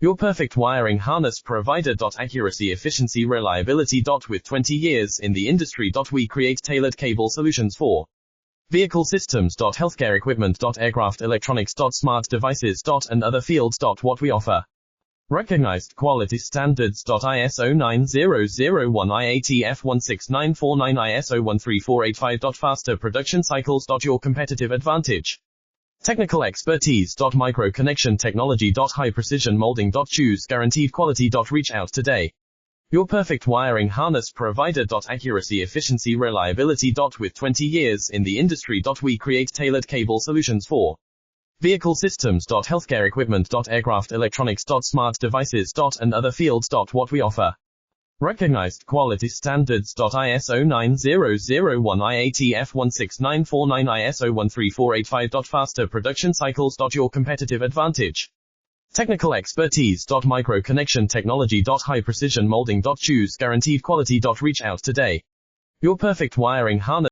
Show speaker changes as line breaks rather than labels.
Your perfect wiring harness provider. Accuracy, efficiency, reliability. With 20 years in the industry. We create tailored cable solutions for vehicle systems. Healthcare equipment. Aircraft electronics. Smart devices. And other fields. What we offer. Recognized quality standards. ISO 9001 IATF 16949 ISO 13485. Faster production cycles. Your competitive advantage. Technical expertise. Micro connection technology. High precision molding. Choose guaranteed quality. Reach out today. Your perfect wiring harness provider. Accuracy, efficiency, reliability. With 20 years in the industry. We create tailored cable solutions for vehicle systems. Healthcare equipment. Aircraft electronics. Smart devices. And other fields. What we offer. Recognized quality standards. ISO 9001 IATF 16949 ISO 13485. Faster production cycles. Your competitive advantage. Technical expertise. Micro connection technology. High precision molding. Choose guaranteed quality. Reach out today. Your perfect wiring harness.